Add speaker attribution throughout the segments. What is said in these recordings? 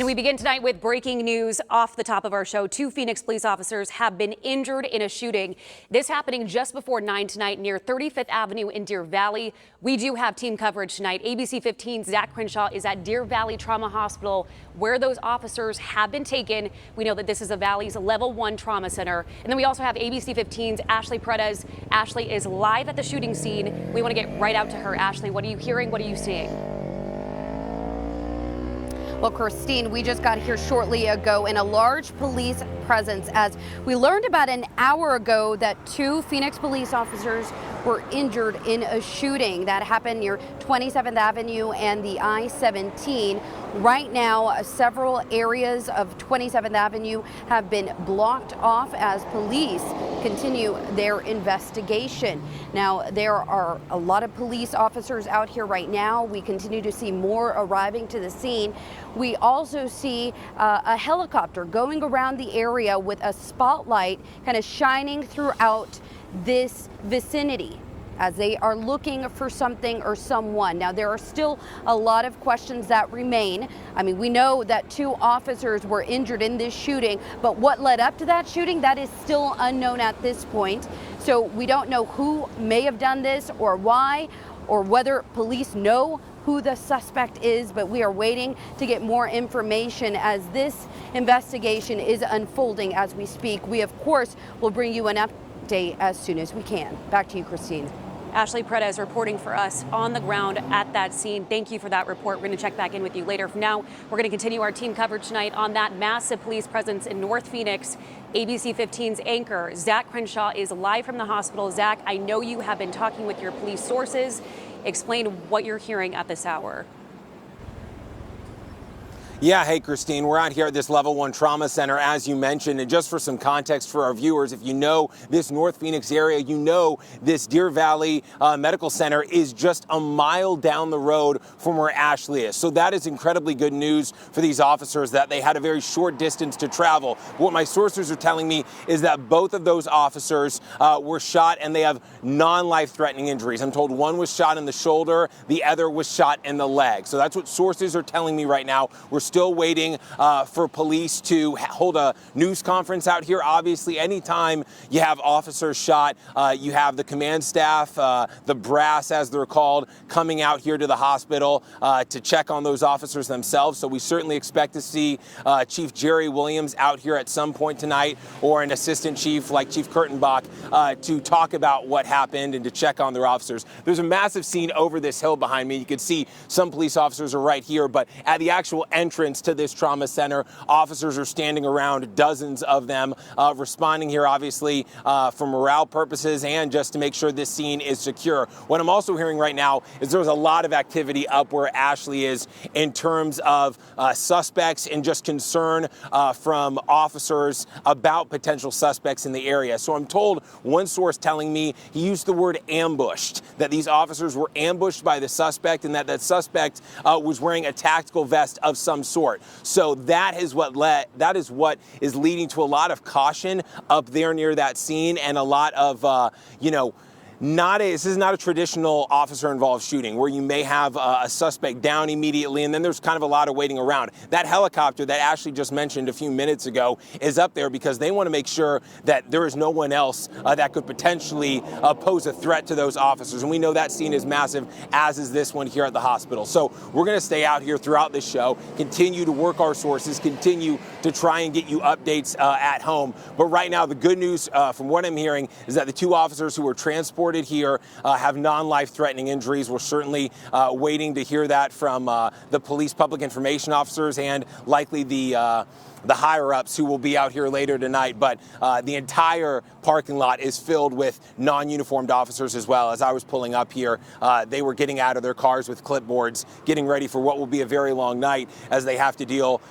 Speaker 1: And we begin tonight with breaking news off the top of our show. 2 Phoenix police officers have been injured in a shooting. This happening just before 9 tonight near 35th Avenue in Deer Valley. We do have team coverage tonight. ABC 15's Zach Crenshaw is at Deer Valley Trauma Hospital where those officers have been taken. We know that this is the Valley's level 1 trauma center. And then we also have ABC 15's Ashley Perez. Ashley is live at the shooting scene. We want to get right out to her. Ashley, what are you hearing? What are you seeing?
Speaker 2: Well, Christine, we just got here shortly ago in a large police presence as we learned about an hour ago that 2 Phoenix police officers were injured in a shooting that happened near 27th Avenue and the I-17. Right now, several areas of 27th Avenue have been blocked off as police continue their investigation. Now, there are a lot of police officers out here right now. We continue to see more arriving to the scene. We also see a helicopter going around the area with a spotlight kind of shining throughout this vicinity as they are looking for something or someone. Now, there are still a lot of questions that remain. I mean, we know that 2 officers were injured in this shooting, but what led up to that shooting, that is still unknown at this point. So we don't know who may have done this or why, or whether police know who the suspect is, but we are waiting to get more information as this investigation is unfolding as we speak. We, of course, will bring you an update as soon as we can. Back to you, Christine.
Speaker 1: Ashley Perez reporting for us on the ground at that scene. Thank you for that report. We're going to check back in with you later. For now, we're going to continue our team coverage tonight on that massive police presence in North Phoenix. ABC 15's anchor, Zach Crenshaw, is live from the hospital. Zach, I know you have been talking with your police sources. Explain what you're hearing at this hour.
Speaker 3: Yeah, hey, Christine, we're out here at this level 1 trauma center, as you mentioned. And just for some context for our viewers, if you know this North Phoenix area, you know this Deer Valley Medical Center is just a mile down the road from where Ashley is. So that is incredibly good news for these officers that they had a very short distance to travel. What my sources are telling me is that both of those officers were shot and they have non-life-threatening injuries. I'm told one was shot in the shoulder, the other was shot in the leg. So that's what sources are telling me right now. We're still waiting for police to hold a news conference out here. Obviously, anytime you have officers shot, you have the command staff, the brass, as they're called, coming out here to the hospital to check on those officers themselves. So we certainly expect to see Chief Jerry Williams out here at some point tonight, or an assistant chief like Chief Kurtenbach to talk about what happened and to check on their officers. There's a massive scene over this hill behind me. You can see some police officers are right here, but at the actual entrance to this trauma center, officers are standing around, dozens of them, responding here, obviously, for morale purposes and just to make sure this scene is secure. What I'm also hearing right now is there's a lot of activity up where Ashley is in terms of suspects and just concern from officers about potential suspects in the area. So I'm told, one source telling me, he used the word ambushed, that these officers were ambushed by the suspect and that that suspect was wearing a tactical vest of some sort. So that is what is leading to a lot of caution up there near that scene, and a lot of this is not a traditional officer-involved shooting where you may have a suspect down immediately and then there's kind of a lot of waiting around. That helicopter that Ashley just mentioned a few minutes ago is up there because they want to make sure that there is no one else that could potentially pose a threat to those officers. And we know that scene is massive, as is this one here at the hospital. So we're going to stay out here throughout this show, continue to work our sources, continue to try and get you updates at home. But right now, the good news from what I'm hearing is that the 2 officers who were transported here have non-life-threatening injuries. We're certainly waiting to hear that from the police public information officers and likely the higher-ups who will be out here later tonight. But the entire parking lot is filled with non-uniformed officers as well. As I was pulling up here, they were getting out of their cars with clipboards, getting ready for what will be a very long night as they have to deal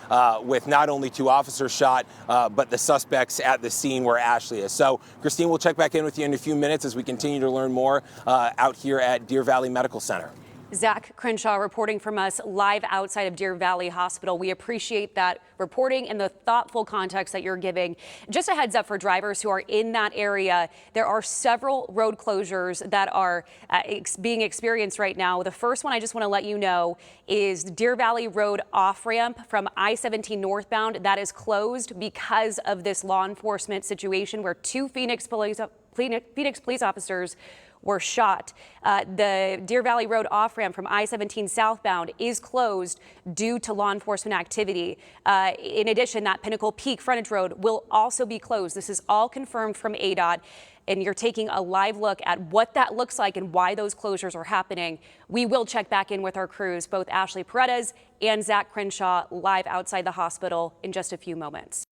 Speaker 3: with not only 2 officers shot, but the suspects at the scene where Ashley is. So, Christine, we'll check back in with you in a few minutes as we continue to learn more out here at Deer Valley Medical Center.
Speaker 1: Zach Crenshaw reporting from us live outside of Deer Valley Hospital. We appreciate that reporting and the thoughtful context that you're giving. Just a heads up for drivers who are in that area, there are several road closures that are being experienced right now. The first one I just want to let you know is Deer Valley Road off-ramp from I-17 northbound. That is closed because of this law enforcement situation where two Phoenix police officers were shot. The Deer Valley Road off-ramp from I-17 southbound is closed due to law enforcement activity. In addition, that Pinnacle Peak frontage road will also be closed. This is all confirmed from ADOT, and you're taking a live look at what that looks like and why those closures are happening. We will check back in with our crews, both Ashley Paredes and Zach Crenshaw, live outside the hospital in just a few moments.